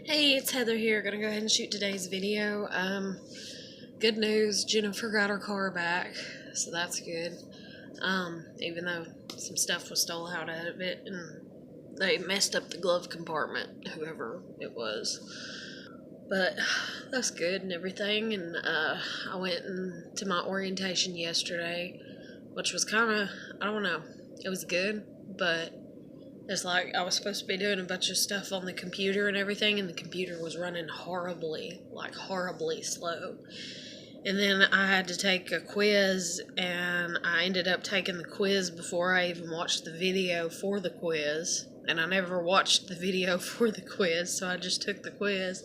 Hey, it's Heather here. Gonna go ahead and shoot today's video. Good news, Jennifer got her car back, so that's good. Even though some stuff was stolen out of it and they messed up the glove compartment, whoever it was. But that's good and everything. And I went to my orientation yesterday, which was kind of, I don't know, it was good, but it's like I was supposed to be doing a bunch of stuff on the computer and everything, and the computer was running horribly, like horribly slow. And then I had to take a quiz, and I ended up taking the quiz before I even watched the video for the quiz. And I never watched the video for the quiz, so I just took the quiz.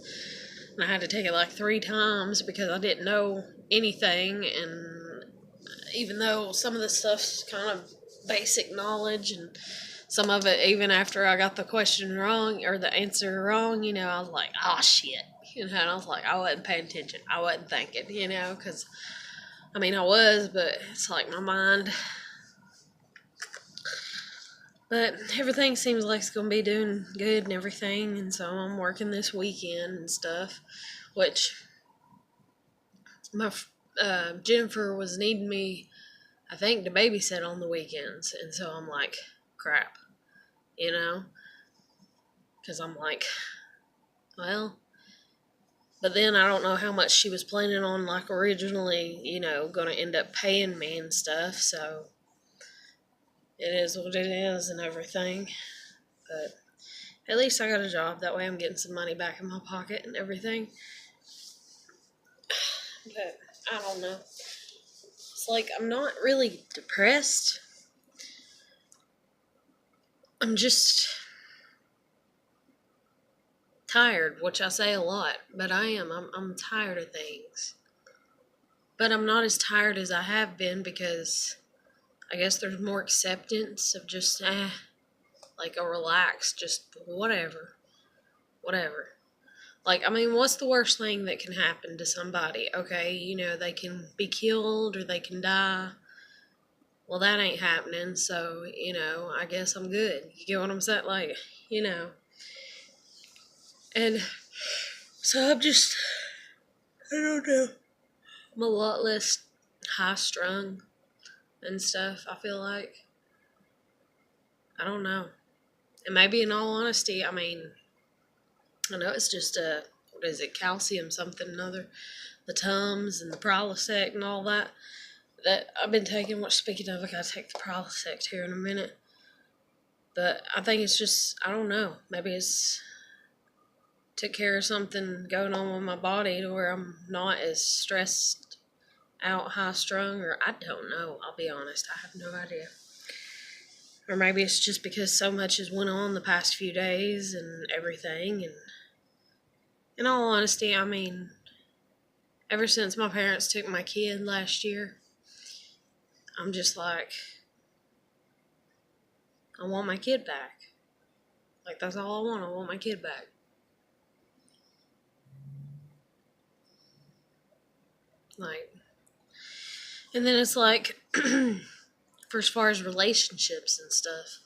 And I had to take it like 3 times because I didn't know anything. And even though some of the stuff's kind of basic knowledge, and some of it, even after I got the question wrong or the answer wrong, I was like, oh shit. And I was like, I wasn't paying attention. I wasn't thinking, because, I was, but it's like my mind. But everything seems like it's going to be doing good and everything, and so I'm working this weekend and stuff, which my Jennifer was needing me, I think, to babysit on the weekends, and so I'm like, crap, because I'm like, well, but then I don't know how much she was planning on, like, originally, going to end up paying me and stuff, so it is what it is and everything. But at least I got a job. That way I'm getting some money back in my pocket and everything. But I don't know. It's like I'm not really depressed. I'm just tired, which I say a lot, but I am. I'm tired of things. But I'm not as tired as I have been because I guess there's more acceptance of just, like a relaxed, just whatever. Like, what's the worst thing that can happen to somebody? Okay, they can be killed or they can die. Well, that ain't happening, so, I guess I'm good. You get what I'm saying? Like, And so I don't know. I'm a lot less high strung and stuff, I feel like. I don't know. And maybe in all honesty, I know it's just what is it, calcium something or another, the Tums and the Prilosec and all that I've been taking. Which, speaking of, I gotta take the Prilosec here in a minute. But I think it's just, I don't know, maybe it's took care of something going on with my body to where I'm not as stressed out, high strung, or I don't know, I'll be honest, I have no idea. Or maybe it's just because so much has went on the past few days and everything, and in all honesty, ever since my parents took my kid last year, I'm just like, I want my kid back. Like, that's all I want my kid back. Like, and then it's like, for as far as relationships and stuff,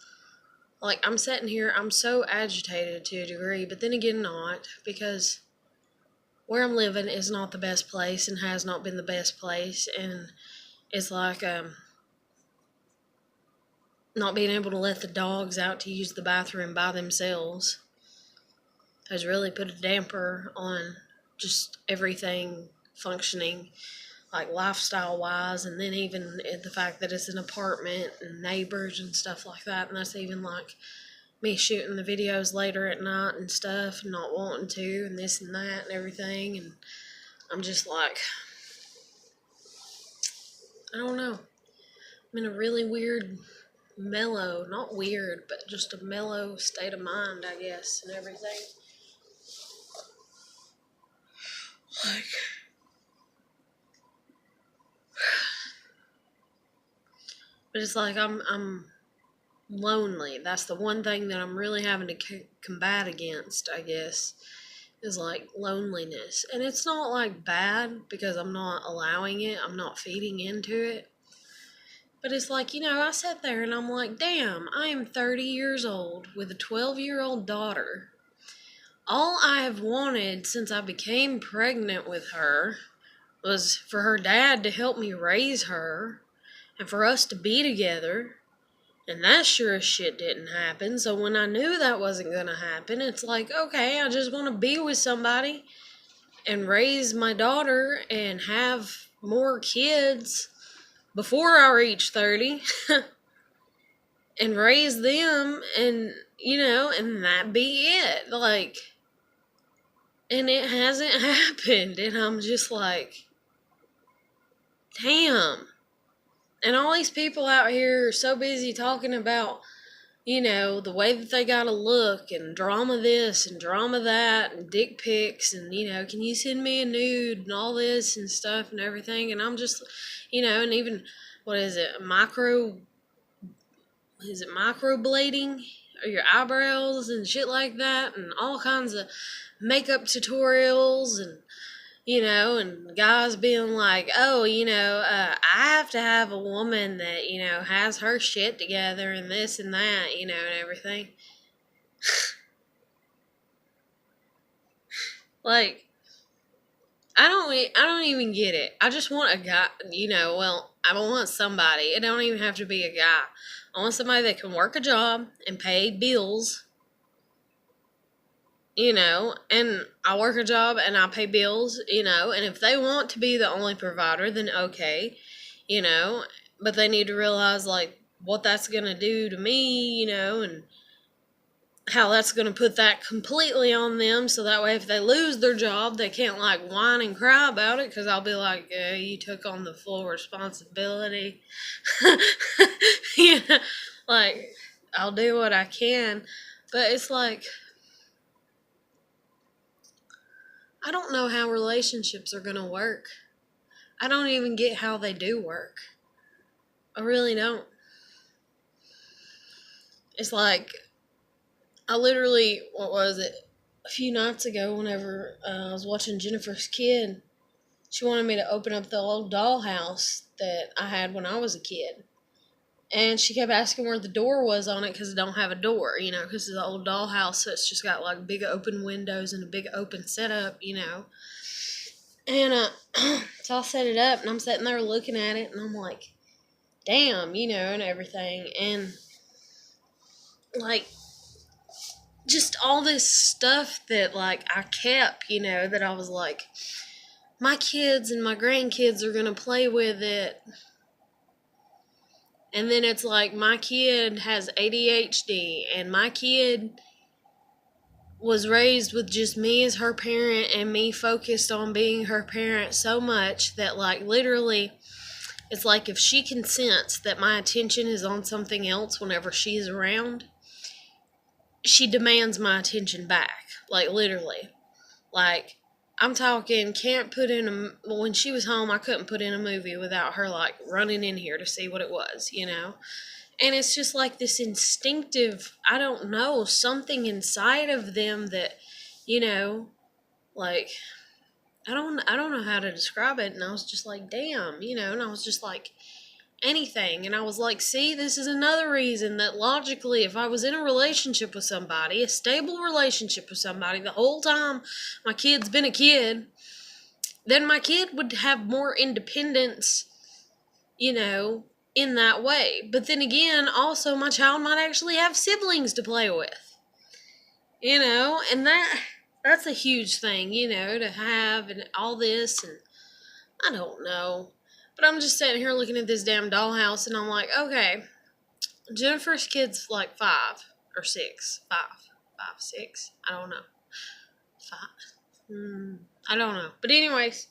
like, I'm sitting here, I'm so agitated to a degree, but then again not, because where I'm living is not the best place and has not been the best place, and it's like, not being able to let the dogs out to use the bathroom by themselves has really put a damper on just everything functioning, like lifestyle wise, and then even the fact that it's an apartment and neighbors and stuff like that, and that's even like me shooting the videos later at night and stuff and not wanting to, and this and that and everything, and I'm just like, I don't know, I'm in a really weird, not weird, but just a mellow state of mind, I guess, and everything. Like, but it's like I'm lonely. That's the one thing that I'm really having to combat against, I guess, is like loneliness. And it's not like bad because I'm not allowing it, I'm not feeding into it. But it's like, I sat there and I'm like, damn, I am 30 years old with a 12-year-old daughter. all I have wanted since I became pregnant with her was for her dad to help me raise her and for us to be together. And that sure as shit didn't happen. So when I knew that wasn't going to happen, it's like, okay, I just want to be with somebody and raise my daughter and have more kids before I reach 30 and raise them and, and that be it. Like, and it hasn't happened. And I'm just like, damn. And all these people out here are so busy talking about, the way that they gotta look and drama this and drama that and dick pics and, can you send me a nude and all this and stuff and everything. And I'm just, and even, microblading or your eyebrows and shit like that and all kinds of makeup tutorials and, and guys being like, oh, I have to have a woman that, has her shit together and this and that, and everything. Like, I don't even get it. I just want a guy, I want somebody. It don't even have to be a guy. I want somebody that can work a job and pay bills, and I work a job and I pay bills, and if they want to be the only provider, then okay, but they need to realize, like, what that's going to do to me, and how that's going to put that completely on them, so that way if they lose their job, they can't, like, whine and cry about it, because I'll be like, you took on the full responsibility. Like, I'll do what I can, but it's like, I don't know how relationships are going to work. I don't even get how they do work. I really don't. It's like, I literally, a few nights ago, whenever I was watching Jennifer's Kid, she wanted me to open up the old dollhouse that I had when I was a kid. And she kept asking where the door was on it because it don't have a door, because it's an old dollhouse, so it's just got, like, big open windows and a big open setup, And so I set it up, and I'm sitting there looking at it, and I'm like, damn, and everything. And, like, just all this stuff that, like, I kept, that I was like, my kids and my grandkids are going to play with it. And then it's like, my kid has ADHD, and my kid was raised with just me as her parent and me focused on being her parent so much that, like, literally, it's like if she can sense that my attention is on something else whenever she's around, she demands my attention back. Like, literally. Like, I'm talking, when she was home, I couldn't put in a movie without her, like, running in here to see what it was, And it's just like this instinctive, I don't know, something inside of them that, like, I don't know how to describe it. And I was just like, damn, and I was just like, anything. And I was like, see, this is another reason that logically, if I was in a relationship with somebody, a stable relationship with somebody, the whole time my kid's been a kid, then my kid would have more independence, in that way. But then again, also my child might actually have siblings to play with, and that's a huge thing, to have and all this. And I don't know. But I'm just sitting here looking at this damn dollhouse, and I'm like, okay, Jennifer's kid's like 5 or 6. 5, 6. I don't know. 5. I don't know. But anyways,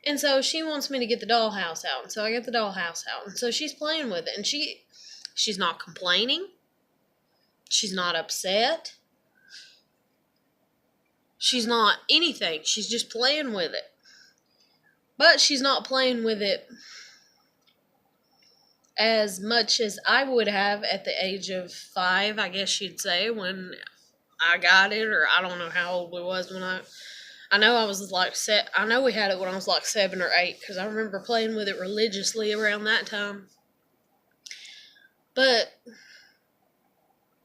and so she wants me to get the dollhouse out, and so I get the dollhouse out, and so she's playing with it, and she's not complaining. She's not upset. She's not anything. She's just playing with it. But she's not playing with it as much as I would have at the age of 5, I guess you'd say, when I got it, or I don't know how old we was when I know I was like I know we had it when I was like 7 or 8, because I remember playing with it religiously around that time. But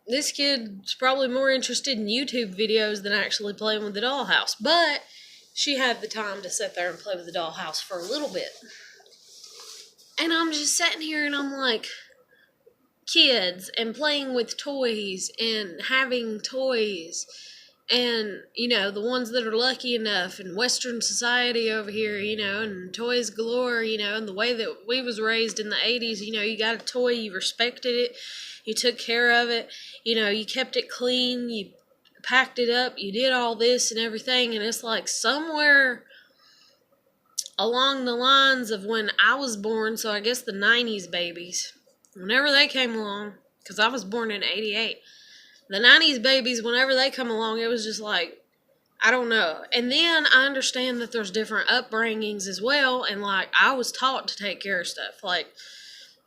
this kid's probably more interested in YouTube videos than actually playing with the dollhouse. But she had the time to sit there and play with the dollhouse for a little bit. And I'm just sitting here and I'm like, kids and playing with toys and having toys. And, the ones that are lucky enough in Western society over here, and toys galore, and the way that we was raised in the 80s, you got a toy, you respected it, you took care of it, you kept it clean, you packed it up, you did all this and everything. And it's like somewhere along the lines of when I was born, so I guess the 90s babies, whenever they came along, because I was born in 88, the 90s babies, whenever they come along, it was just like, I don't know. And then I understand that there's different upbringings as well, and like, I was taught to take care of stuff. Like,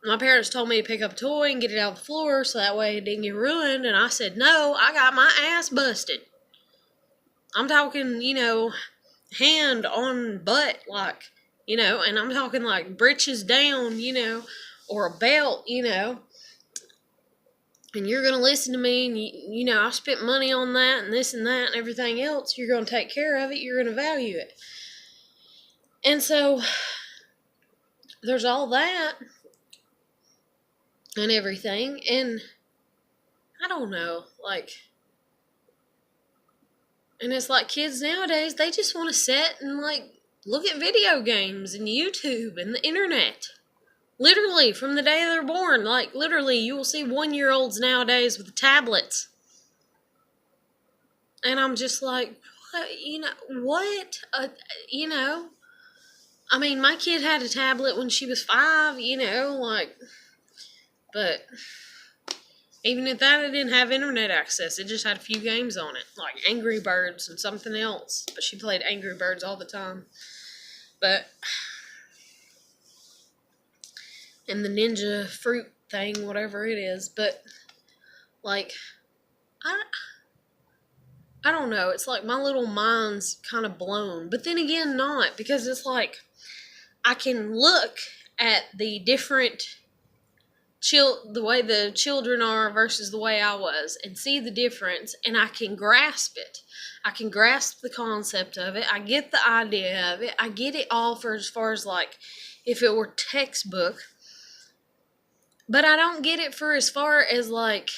my parents told me to pick up a toy and get it out of the floor so that way it didn't get ruined, and I said, no, I got my ass busted. I'm talking, hand on butt, like, and I'm talking like britches down, or a belt, and you're going to listen to me, and I spent money on that and this and that and everything else. You're going to take care of it. You're going to value it. And so there's all that and everything. And I don't know, like, and it's like kids nowadays, they just want to sit and like look at video games and YouTube and the internet. Literally, from the day they're born. Like, literally, you will see 1-year-olds nowadays with tablets. And I'm just like, what? I mean, my kid had a tablet when she was 5, but even at that, it didn't have internet access. It just had a few games on it, like Angry Birds and something else. But she played Angry Birds all the time. But... and the ninja fruit thing, whatever it is. But, like, I don't know. It's like my little mind's kind of blown. But then again, not. Because it's like, I can look at the different, the way the children are versus the way I was, and see the difference, and I can grasp it. I can grasp the concept of it. I get the idea of it. I get it all for as far as, like, if it were textbook. But I don't get it for as far as, like,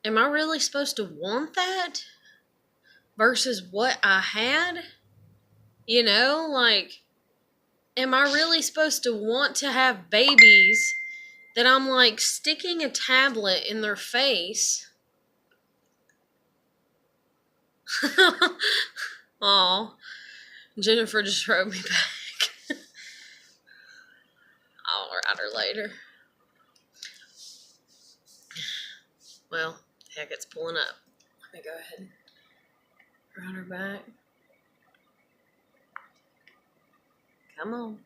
am I really supposed to want that versus what I had? Like, am I really supposed to want to have babies that I'm, like, sticking a tablet in their face? Aw, Jennifer just wrote me back. I'll write her later. Well, heck, it's pulling up. Let me go ahead and write her back. Come on.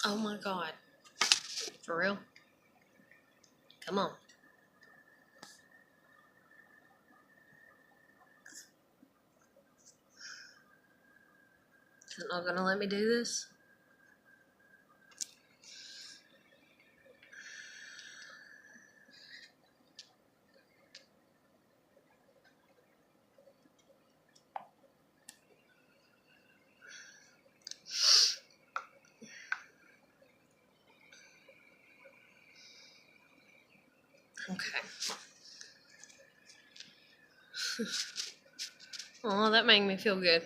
Oh my God. For real? Come on. Is it not gonna let me do this? Okay. Oh, that made me feel good.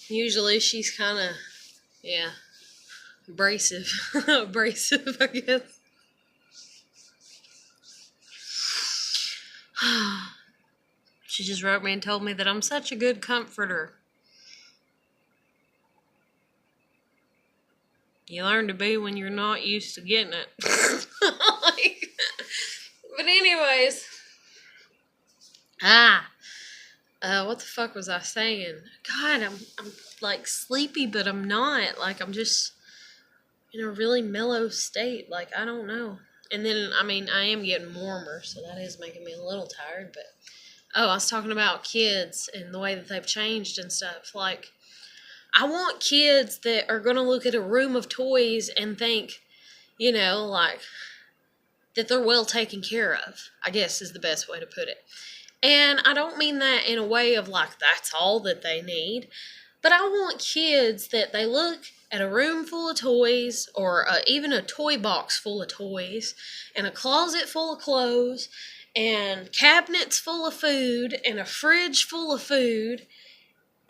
Usually she's kind of, abrasive. Abrasive, I guess. She just wrote me and told me that I'm such a good comforter. You learn to be when you're not used to getting it. But anyways, What the fuck was I saying? God, I'm like sleepy, but I'm not. Like, I'm just in a really mellow state. Like, I don't know. And then, I mean, I am getting warmer, so that is making me a little tired. But, oh, I was talking about kids and the way that they've changed and stuff. Like, I want kids that are going to look at a room of toys and think, like, that they're well taken care of, I guess is the best way to put it. And I don't mean that in a way of like, that's all that they need. But I want kids that they look at a room full of toys, or even a toy box full of toys, and a closet full of clothes, and cabinets full of food, and a fridge full of food,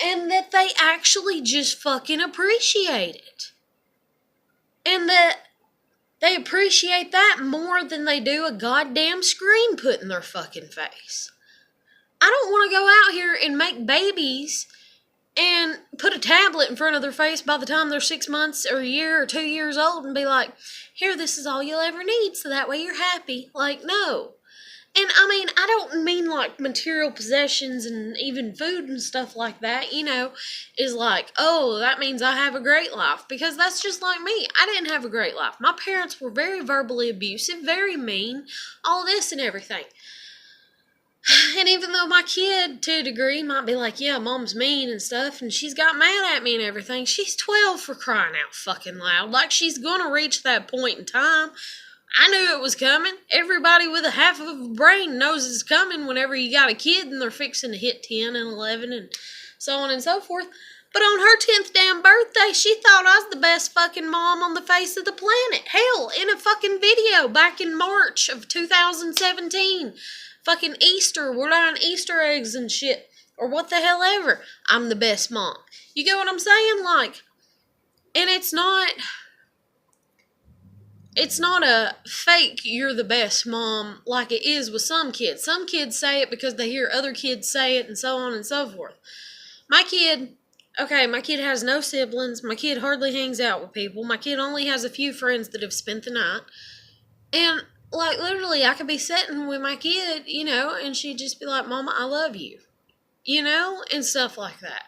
and that they actually just fucking appreciate it. And that they appreciate that more than they do a goddamn screen put in their fucking face. I don't want to go out here and make babies and put a tablet in front of their face by the time they're 6 months or a year or 2 years old and be like, here, this is all you'll ever need, so that way you're happy. Like, no. And I mean, I don't mean like material possessions and even food and stuff like that, is like, oh, that means I have a great life. Because that's just like me. I didn't have a great life. My parents were very verbally abusive, very mean, all this and everything. And even though my kid, to a degree, might be like, yeah, mom's mean and stuff, and she's got mad at me and everything, she's 12 for crying out fucking loud. Like, she's gonna reach that point in time. I knew it was coming. Everybody with a half of a brain knows it's coming whenever you got a kid and they're fixing to hit 10 and 11 and so on and so forth. But on her 10th damn birthday, she thought I was the best fucking mom on the face of the planet. Hell, in a fucking video back in March of 2017. Fucking Easter, we're buying Easter eggs and shit. Or what the hell ever. I'm the best mom. You get what I'm saying? Like, and it's not a fake you're the best mom like it is with some kids. Some kids say it because they hear other kids say it and so on and so forth. My kid has no siblings. My kid hardly hangs out with people. My kid only has a few friends that have spent the night. And, like, literally, I could be sitting with my kid, and she'd just be like, Mama, I love you, and stuff like that.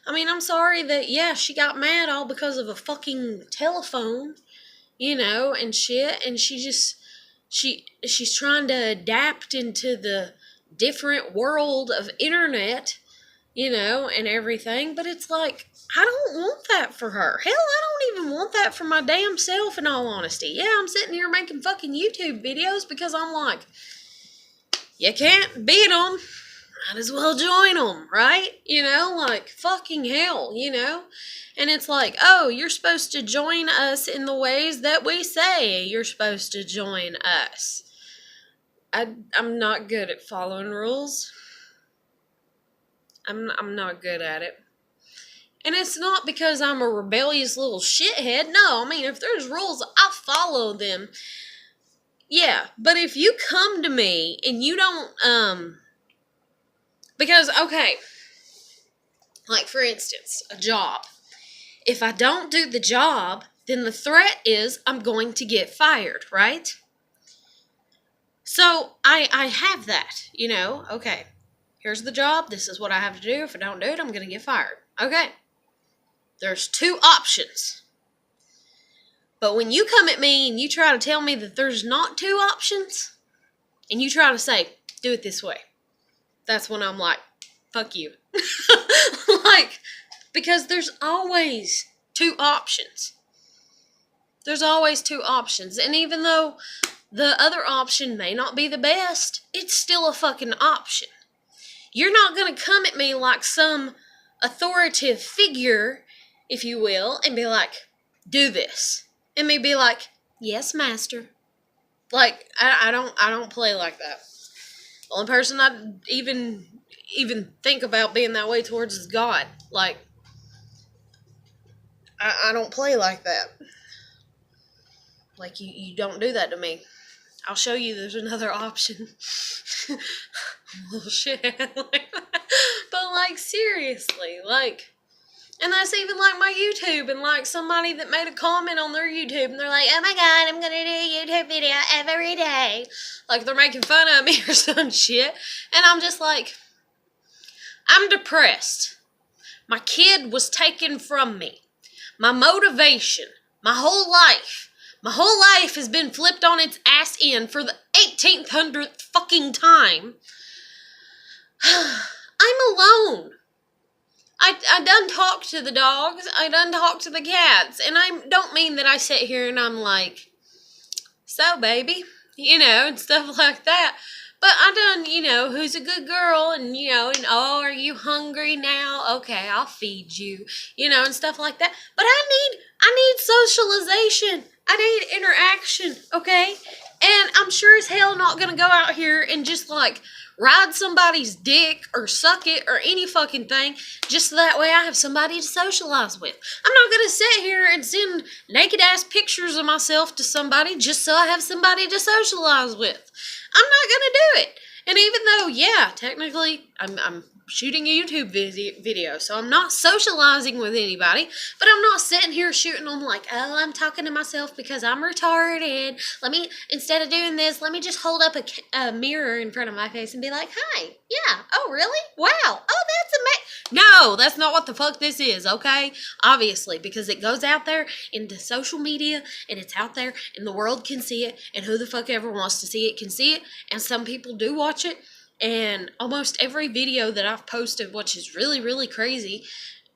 I mean, I'm sorry that, yeah, she got mad all because of a fucking telephone, and shit, and she's trying to adapt into the different world of internet, and everything, but it's like, I don't want that for her. Hell, I don't even want that for my damn self, in all honesty. Yeah, I'm sitting here making fucking YouTube videos because I'm like, you can't beat them. Might as well join them, right? Like, fucking hell, And it's like, oh, you're supposed to join us in the ways that we say you're supposed to join us. I'm not good at following rules. I'm not good at it. And it's not because I'm a rebellious little shithead. No, I mean, if there's rules, I'll follow them. Yeah, but if you come to me and you don't, because, okay, like, for instance, a job. If I don't do the job, then the threat is I'm going to get fired, right? So, I have that, okay. Here's the job. This is what I have to do. If I don't do it, I'm going to get fired. Okay. There's 2 options. But when you come at me and you try to tell me that there's not 2 options, and you try to say, do it this way, that's when I'm like, fuck you. Like, because there's always 2 options. There's always 2 options. And even though the other option may not be the best, it's still a fucking option. You're not going to come at me like some authoritative figure, if you will, and be like, do this. And me be like, yes, master. Like, I don't play like that. The only person I even think about being that way towards is God. Like, I don't play like that. Like, you don't do that to me. I'll show you there's another option. Little shit. But, like, seriously, like, And that's even like my YouTube, and like somebody that made a comment on their YouTube and they're like, oh my god, I'm gonna do a YouTube video every day. Like they're making fun of me or some shit. And I'm just like, I'm depressed. My kid was taken from me. My motivation, my whole life has been flipped on its ass end for the 1800th fucking time. I'm alone. I done talked to the dogs. I done talked to the cats. And I don't mean that I sit here and I'm like, so baby, and stuff like that. But I done, who's a good girl and, and oh, are you hungry now? Okay, I'll feed you, and stuff like that. But I need socialization. I need interaction, okay? And I'm sure as hell not gonna go out here and just like ride somebody's dick or suck it or any fucking thing just so that way I have somebody to socialize with. I'm not gonna sit here and send naked ass pictures of myself to somebody just so I have somebody to socialize with. I'm not gonna do it. And even though, yeah, technically I'm shooting a YouTube video, so I'm not socializing with anybody, but I'm not sitting here shooting them like, oh, I'm talking to myself because I'm retarded. Instead of doing this, let me just hold up a mirror in front of my face and be like, hi, yeah, oh, really? Wow, oh, that's amazing. No, that's not what the fuck this is, okay? Obviously, because it goes out there into social media, and it's out there, and the world can see it, and who the fuck ever wants to see it can see it, and some people do watch it. And almost every video that I've posted, which is really, really crazy,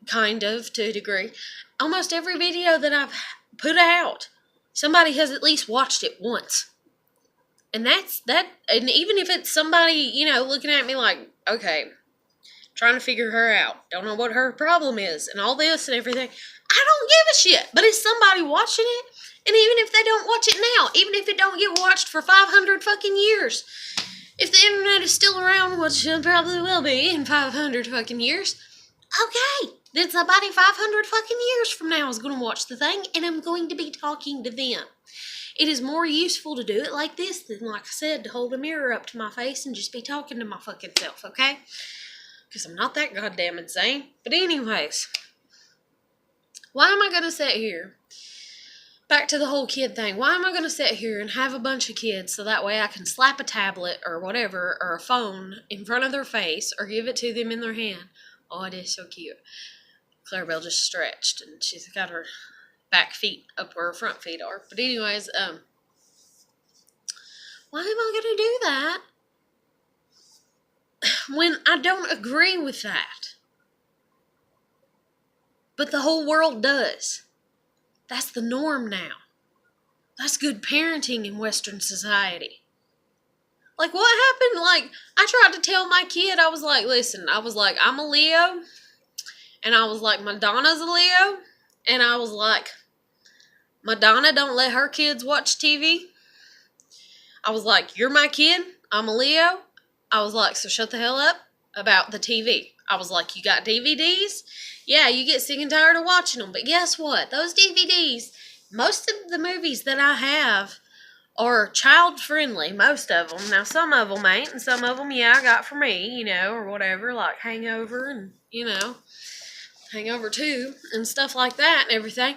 kind of, to a degree, almost every video that I've put out, somebody has at least watched it once. And that's that. And even if it's somebody, looking at me like, okay, trying to figure her out, don't know what her problem is, and all this and everything, I don't give a shit. But it's somebody watching it, and even if they don't watch it now, even if it don't get watched for 500 fucking years, if the internet is still around, which it probably will be in 500 fucking years, okay, then somebody 500 fucking years from now is going to watch the thing, and I'm going to be talking to them. It is more useful to do it like this than, like I said, to hold a mirror up to my face and just be talking to my fucking self, okay? Because I'm not that goddamn insane. But anyways, why am I going to sit here? Back to the whole kid thing. Why am I going to sit here and have a bunch of kids so that way I can slap a tablet or whatever or a phone in front of their face or give it to them in their hand? Oh, it is so cute. Clarabelle just stretched and she's got her back feet up where her front feet are. But anyways, why am I going to do that when I don't agree with that? But the whole world does. That's the norm now. That's good parenting in Western society. Like, what happened? Like, I tried to tell my kid, I was like, listen, I'm a Leo. And I was like, Madonna's a Leo. And I was like, Madonna don't let her kids watch TV. I was like, you're my kid. I'm a Leo. I was like, so shut the hell up about the TV. I was like, you got DVDs? Yeah, you get sick and tired of watching them. But guess what? Those DVDs, most of the movies that I have are child-friendly. Most of them. Now, some of them ain't. And some of them, yeah, I got for me, or whatever. Like Hangover and, Hangover 2 and stuff like that and everything.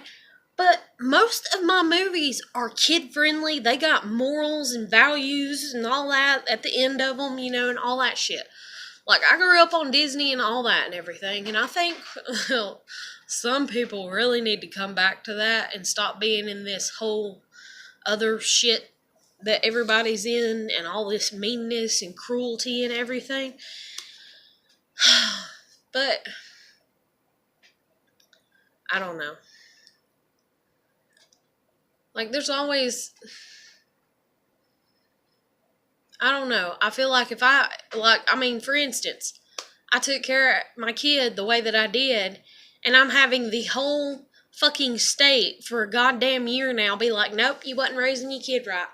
But most of my movies are kid-friendly. They got morals and values and all that at the end of them, and all that shit. Like, I grew up on Disney and all that and everything, and I think, well, some people really need to come back to that and stop being in this whole other shit that everybody's in and all this meanness and cruelty and everything. But, I don't know. Like, there's always... I don't know. I feel like if for instance, I took care of my kid the way that I did, and I'm having the whole fucking state for a goddamn year now be like, nope, you wasn't raising your kid right.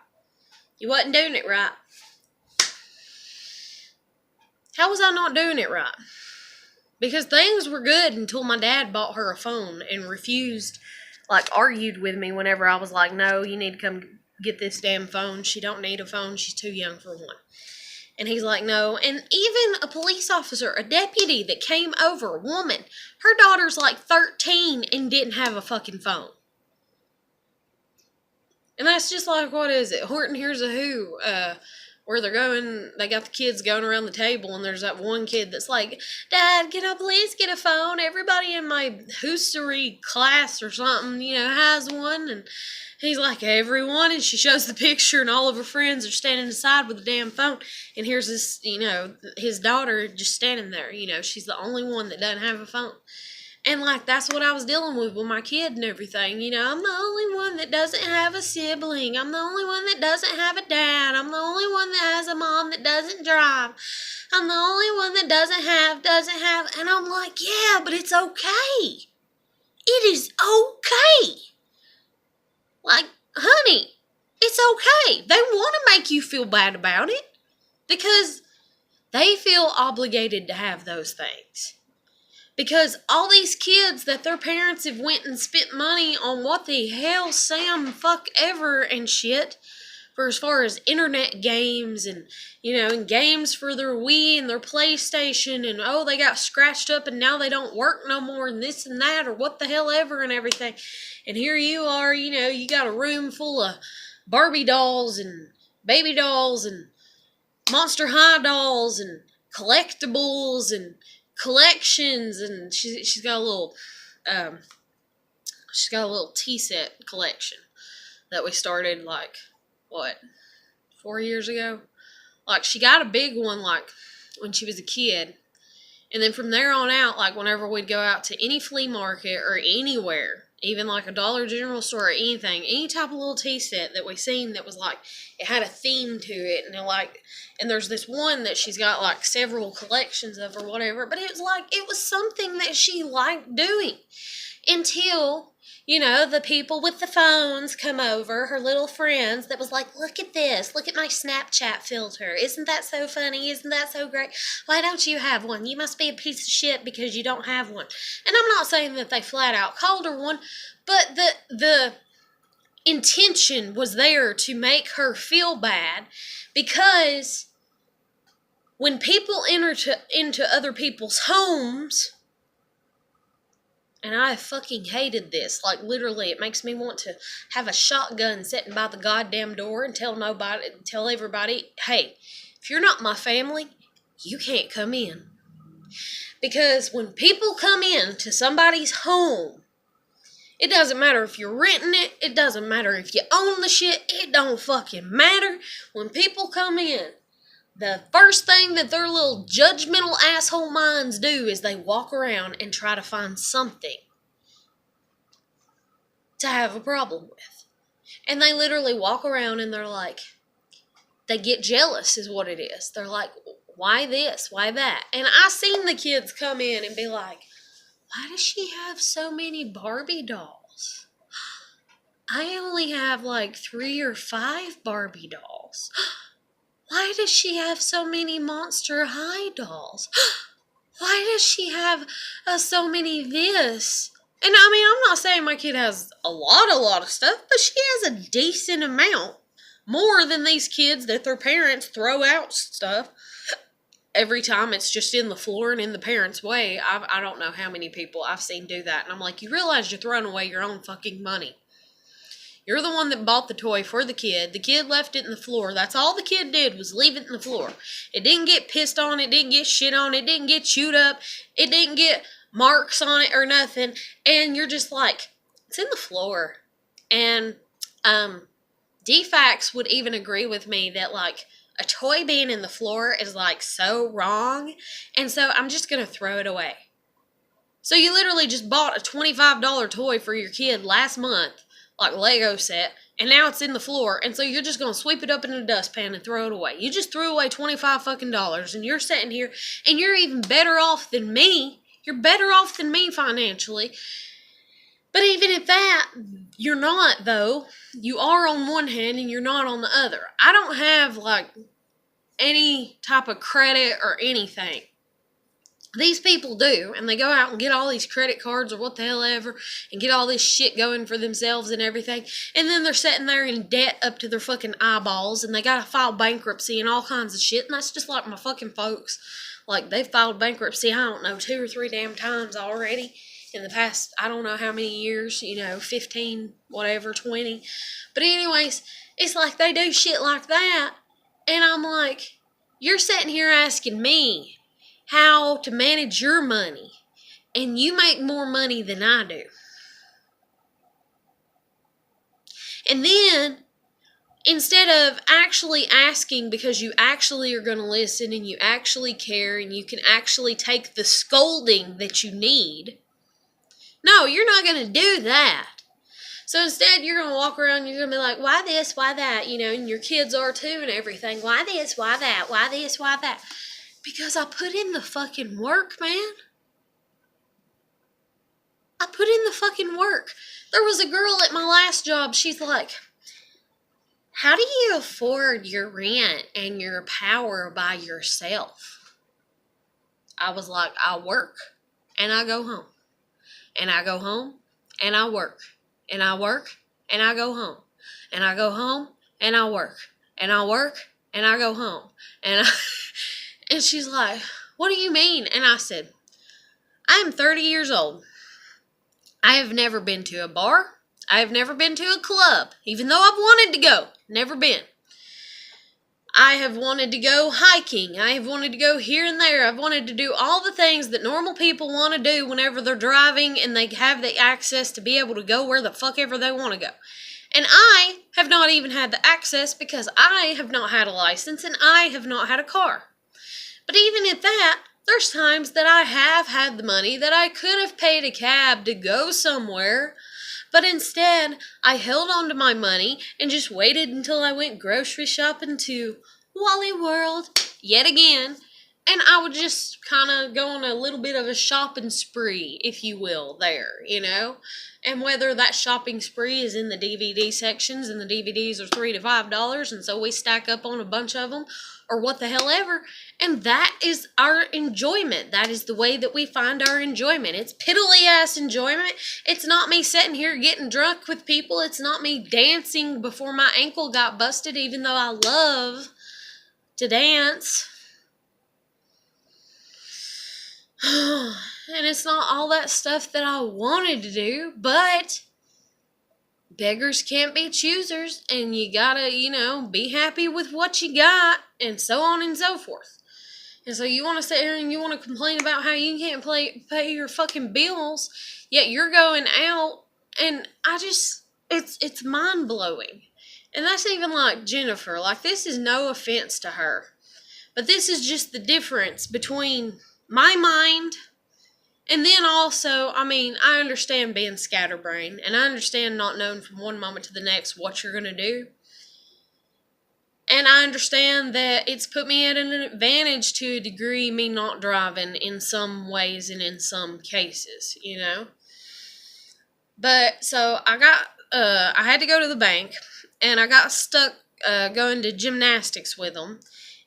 You wasn't doing it right. How was I not doing it right? Because things were good until my dad bought her a phone and argued with me whenever I was like, no, you need to come get this damn phone. She don't need a phone. She's too young for one. And he's like, no. And even a police officer, a deputy that came over, a woman, her daughter's like 13 and didn't have a fucking phone. And that's just like, what is it? Horton Hears a Who, where they got the kids going around the table, and there's that one kid that's like, Dad, can I please get a phone? Everybody in my hoosery class or something, has one. And he's like, everyone. And she shows the picture, and all of her friends are standing aside with a damn phone. And here's this, his daughter just standing there. She's the only one that doesn't have a phone. And, that's what I was dealing with my kid and everything. I'm the only one that doesn't have a sibling. I'm the only one that doesn't have a dad. I'm the only one that has a mom that doesn't drive. I'm the only one that doesn't have. And I'm like, yeah, but it's okay. It is okay. Honey, it's okay. They want to make you feel bad about it because they feel obligated to have those things. Because all these kids that their parents have went and spent money on what the hell Sam fuck ever and shit for as far as internet games and, and games for their Wii and their PlayStation and, they got scratched up and now they don't work no more and this and that or what the hell ever and everything. And here you are, you got a room full of Barbie dolls and baby dolls and Monster High dolls and collectibles and collections, and she's got a little tea set collection that we started 4 years ago. She got a big one when she was a kid, and then from there on out, whenever we'd go out to any flea market or anywhere, even a Dollar General store or anything, any type of little tea set that we seen that was it had a theme to it, and there's this one that she's got several collections of or whatever, but it was something that she liked doing until, the people with the phones come over, her little friends that was look at this, look at my Snapchat filter. Isn't that so funny? Isn't that so great? Why don't you have one? You must be a piece of shit because you don't have one. And I'm not saying that they flat out called her one, but the intention was there to make her feel bad because when people enter into other people's homes, and I fucking hated this. Literally, it makes me want to have a shotgun sitting by the goddamn door and tell everybody, hey, if you're not my family, you can't come in. Because when people come in to somebody's home, it doesn't matter if you're renting it. It doesn't matter if you own the shit. It don't fucking matter. When people come in, the first thing that their little judgmental asshole minds do is they walk around and try to find something to have a problem with. And they literally walk around and they get jealous is what it is. They're like, why this? Why that? And I seen the kids come in and be like, why does she have so many Barbie dolls? I only have 3 or 5 Barbie dolls. Why does she have so many Monster High dolls? Why does she have so many this? And I'm not saying my kid has a lot of stuff, but she has a decent amount. More than these kids that their parents throw out stuff. Every time it's just in the floor and in the parents' way. I don't know how many people I've seen do that. And I'm like, you realize you're throwing away your own fucking money. You're the one that bought the toy for the kid. The kid left it in the floor. That's all the kid did was leave it in the floor. It didn't get pissed on. It didn't get shit on. It didn't get chewed up. It didn't get marks on it or nothing. And you're just it's in the floor. And DFAX would even agree with me that a toy being in the floor is so wrong. And so I'm just going to throw it away. So you literally just bought a $25 toy for your kid last month. Lego set, and now it's in the floor, and so you're just gonna sweep it up in a dustpan and throw it away. You just threw away $25 and you're sitting here, and you're even better off than me. You're better off than me financially. But even at that, you're not, though. You are on one hand, and you're not on the other. I don't have, any type of credit or anything. These people do, and they go out and get all these credit cards or what the hell ever, and get all this shit going for themselves and everything, and then they're sitting there in debt up to their fucking eyeballs, and they gotta file bankruptcy and all kinds of shit, and that's just like my fucking folks. Like, they've filed bankruptcy, I don't know, 2 or 3 damn times already in the past, I don't know how many years, 15, whatever, 20. But anyways, it's like they do shit like that, and I'm like, you're sitting here asking me how to manage your money, and you make more money than I do. And then, instead of actually asking because you actually are going to listen and you actually care and you can actually take the scolding that you need, no, you're not going to do that. So instead, you're going to walk around and you're going to be like, why this, why that, and your kids are too and everything. Why this, why that, why this, why that? Because I put in the fucking work, man. I put in the fucking work. There was a girl at my last job, she's like, how do you afford your rent and your power by yourself? I was like, I work and I go home. And I go home and I work. And I work and I go home. And I go home and I work. And I work and I go home. And she's like, what do you mean? And I said, I'm 30 years old. I have never been to a bar. I have never been to a club, even though I've wanted to go. Never been. I have wanted to go hiking. I have wanted to go here and there. I've wanted to do all the things that normal people want to do whenever they're driving and they have the access to be able to go where the fuck ever they want to go. And I have not even had the access because I have not had a license and I have not had a car. But even at that, there's times that I have had the money that I could have paid a cab to go somewhere, but instead I held on to my money and just waited until I went grocery shopping to Wally World yet again, and I would just kind of go on a little bit of a shopping spree, if you will, there, and whether that shopping spree is in the DVD sections and the DVDs are $3 to $5 and so we stack up on a bunch of them, or what the hell ever, and that is our enjoyment. That is the way that we find our enjoyment. It's piddly-ass enjoyment. It's not me sitting here getting drunk with people. It's not me dancing before my ankle got busted, even though I love to dance. And it's not all that stuff that I wanted to do, but beggars can't be choosers, and you gotta, be happy with what you got, and so on and so forth. And so you want to sit here and you want to complain about how you can't pay your fucking bills, yet you're going out, and it's mind-blowing. And that's even like Jennifer. Like, this is no offense to her, but this is just the difference between my mind. And then also, I understand being scatterbrained, and I understand not knowing from one moment to the next what you're going to do. And I understand that it's put me at an advantage to a degree, me not driving in some ways and in some cases, But, so I had to go to the bank, and I got stuck going to gymnastics with them.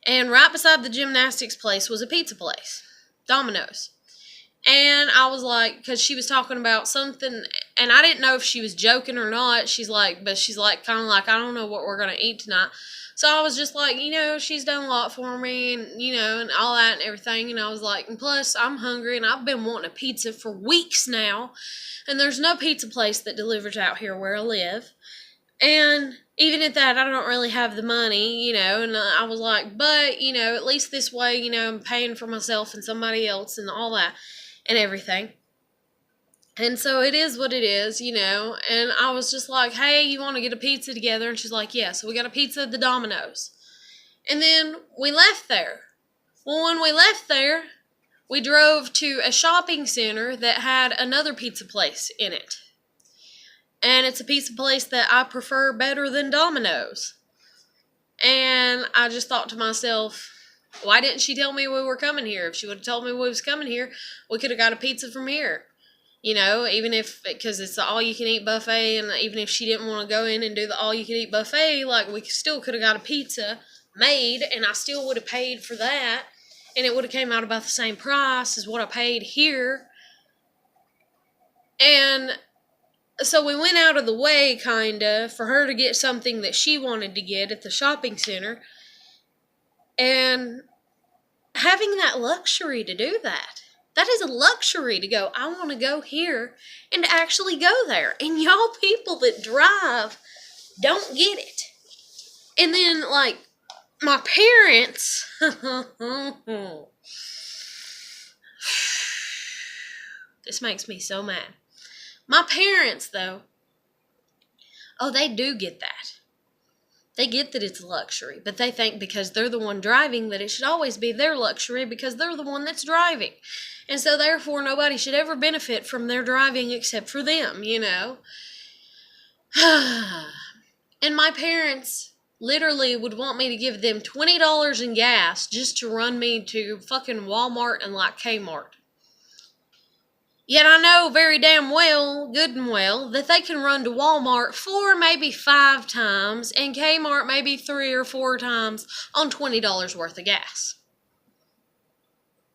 And right beside the gymnastics place was a pizza place, Domino's. And I was like, because she was talking about something, and I didn't know if she was joking or not. She's like, kind of like, I don't know what we're going to eat tonight. So I was just like, she's done a lot for me, and, and all that and everything. And I was like, and plus, I'm hungry, and I've been wanting a pizza for weeks now. And there's no pizza place that delivers out here where I live. And even at that, I don't really have the money, and I was like, but, at least this way, I'm paying for myself and somebody else and all that and everything. And so it is what it is, and I was just like, hey, you want to get a pizza together? And she's like, yeah. So we got a pizza at the Domino's. And then we left there. Well, when we left there, we drove to a shopping center that had another pizza place in it. And it's a pizza place that I prefer better than Domino's. And I just thought to myself, why didn't she tell me we were coming here? If she would have told me we was coming here, we could have got a pizza from here. Even if, because it's the all-you-can-eat buffet, and even if she didn't want to go in and do the all-you-can-eat buffet, like, we still could have got a pizza made, and I still would have paid for that, and it would have came out about the same price as what I paid here. And so we went out of the way, kinda, for her to get something that she wanted to get at the shopping center. And having that luxury to do that. That is a luxury to go, I want to go here and to actually go there. And y'all people that drive don't get it. And then, like, my parents, this makes me so mad. My parents, though, oh, they do get that. They get that it's a luxury, but they think because they're the one driving that it should always be their luxury because they're the one that's driving. And so therefore nobody should ever benefit from their driving except for them, you know. And my parents literally would want me to give them $20 in gas just to run me to fucking Walmart and like Kmart. Yet I know very damn well, good and well, that they can run to Walmart 4, maybe 5 times, and Kmart maybe 3 or 4 times on $20 worth of gas.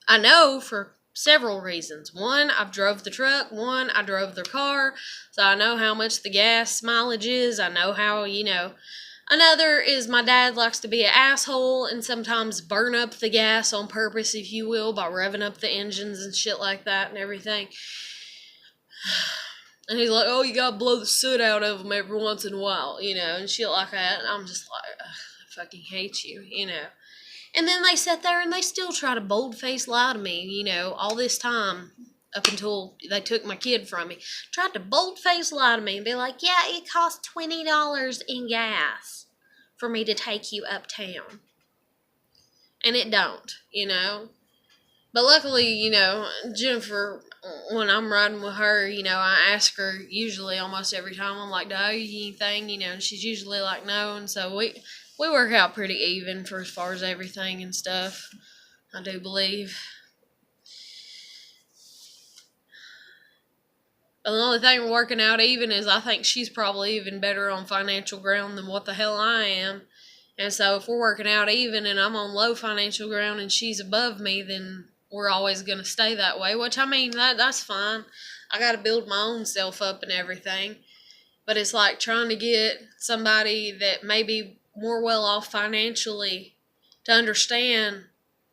I know for several reasons. One, I've drove the truck. One, I drove their car, so I know how much the gas mileage is. I know how, you know. Another is my dad likes to be an asshole and sometimes burn up the gas on purpose, if you will, by revving up the engines and shit like that and everything. And he's like, oh, you gotta blow the soot out of them every once in a while, you know, and shit like that. And I'm just like, I fucking hate you, you know. And then they sit there and they still try to bold-faced lie to me, you know, all this time up until they took my kid from me. Tried to bold-faced lie to me and be like, yeah, it costs $20 in gas for me to take you uptown. And it don't, you know. But luckily, you know, Jennifer, when I'm riding with her, you know, I ask her usually almost every time, I'm like, do I owe you anything, you know, and she's usually like, no, and so we work out pretty even for as far as everything and stuff, I do believe. But the only thing we're working out even is I think she's probably even better on financial ground than what the hell I am. And so if we're working out even and I'm on low financial ground and she's above me, then we're always going to stay that way. Which, I mean, that's fine. I got to build my own self up and everything. But it's like trying to get somebody that may be more well off financially to understand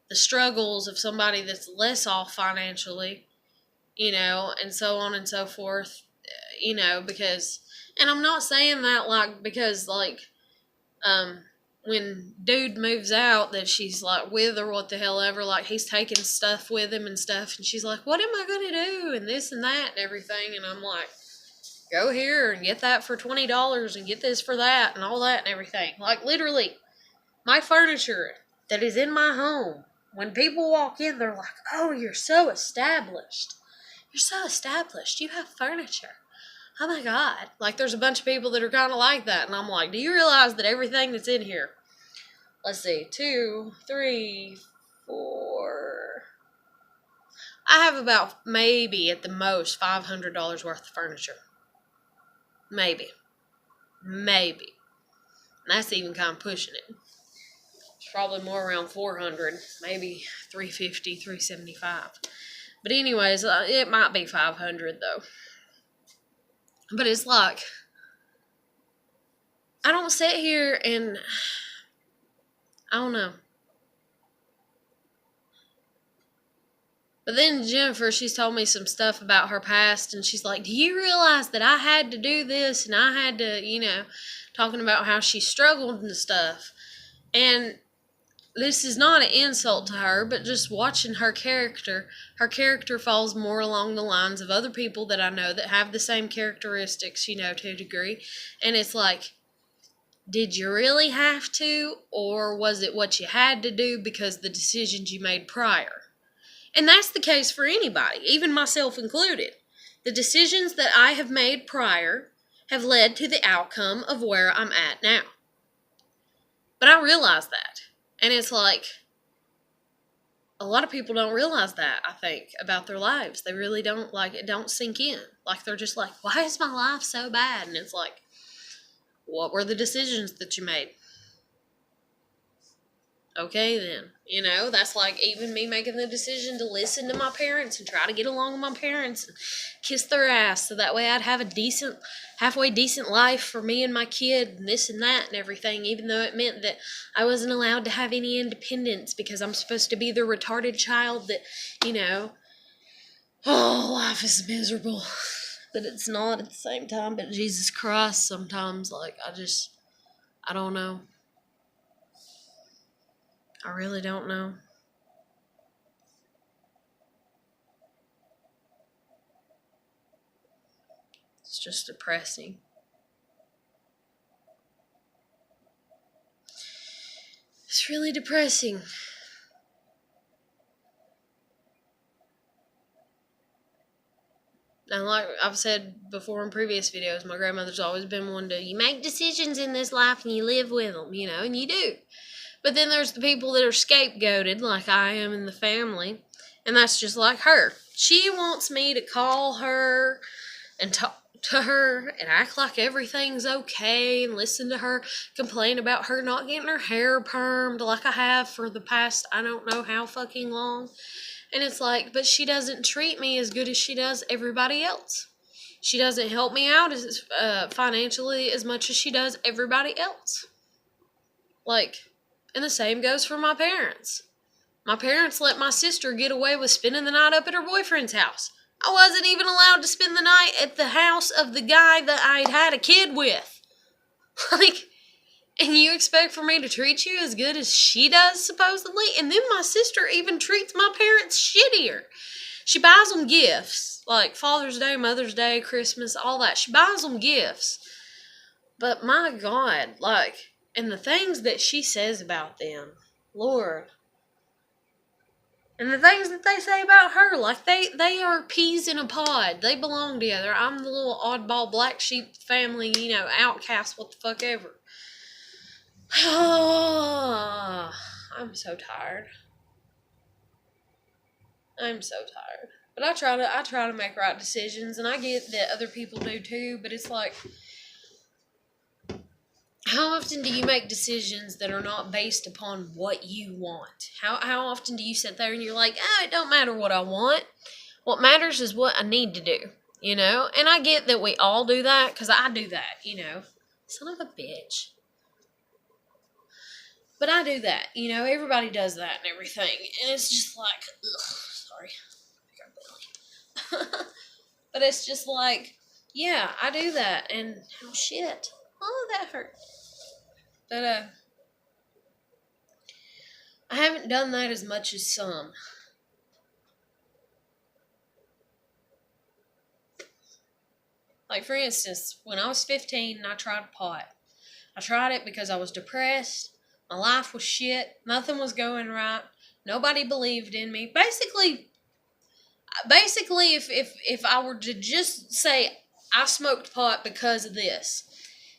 the struggles of somebody that's less off financially, you know, and so on and so forth, you know, because, and I'm not saying that like, because like, when dude moves out that she's like with or what the hell ever, like he's taking stuff with him and stuff, and she's like, what am I going to do, and this and that and everything, and I'm like, go here and get that for $20 and get this for that and all that and everything. Like literally, my furniture that is in my home, when people walk in, they're like, oh, you're so established. You're so established. You have furniture. Oh my God. Like there's a bunch of people that are kind of like that. And I'm like, do you realize that everything that's in here, let's see, 2, 3, 4. I have about maybe at the most $500 worth of furniture. Maybe. And that's even kind of pushing it. It's probably more around 400, maybe 350, 375. But anyways, it might be 500 though. But it's like, I don't sit here and, I don't know. But then Jennifer, she's told me some stuff about her past, and she's like, do you realize that I had to do this, and I had to, you know, talking about how she struggled and stuff. And this is not an insult to her, but just watching her character falls more along the lines of other people that I know that have the same characteristics, you know, to a degree. And it's like, did you really have to, or was it what you had to do because the decisions you made prior? And that's the case for anybody, even myself included. The decisions that I have made prior have led to the outcome of where I'm at now. But I realize that. And it's like, a lot of people don't realize that, I think, about their lives. They really don't, like, it don't sink in. Like, they're just like, why is my life so bad? And it's like, what were the decisions that you made? Okay, then. You know, that's like even me making the decision to listen to my parents and try to get along with my parents and kiss their ass so that way I'd have a decent, halfway decent life for me and my kid and this and that and everything, even though it meant that I wasn't allowed to have any independence because I'm supposed to be the retarded child that, you know, oh, life is miserable. But it's not at the same time. But Jesus Christ, sometimes, like, I don't know. I really don't know. It's just depressing. It's really depressing. And like I've said before in previous videos, my grandmother's always been one to, you make decisions in this life and you live with them, you know, and you do. But then there's the people that are scapegoated, like I am in the family, and that's just like her. She wants me to call her and talk to her and act like everything's okay and listen to her complain about her not getting her hair permed like I have for the past I don't know how fucking long. And it's like, but she doesn't treat me as good as she does everybody else. She doesn't help me out as financially as much as she does everybody else. Like, and the same goes for my parents. My parents let my sister get away with spending the night up at her boyfriend's house. I wasn't even allowed to spend the night at the house of the guy that I'd had a kid with. Like, and you expect for me to treat you as good as she does, supposedly? And then my sister even treats my parents shittier. She buys them gifts, like Father's Day, Mother's Day, Christmas, all that. She buys them gifts. But my God, like, and the things that she says about them, Lord. And the things that they say about her, like they are peas in a pod. They belong together. I'm the little oddball black sheep family, you know, outcast, what the fuck ever. I'm so tired. I'm so tired. But I try to make right decisions, and I get that other people do too, but it's like, how often do you make decisions that are not based upon what you want? How often do you sit there and you're like, it don't matter what I want. What matters is what I need to do, you know? And I get that we all do that, because I do that, you know? Son of a bitch. But I do that, you know? Everybody does that and everything. And it's just like, ugh, sorry. But it's just like, yeah, I do that. And, oh, shit. Oh, that hurt. But, I haven't done that as much as some. Like, for instance, when I was 15 and I tried pot. I tried it because I was depressed. My life was shit. Nothing was going right. Nobody believed in me. Basically, if I were to just say I smoked pot because of this,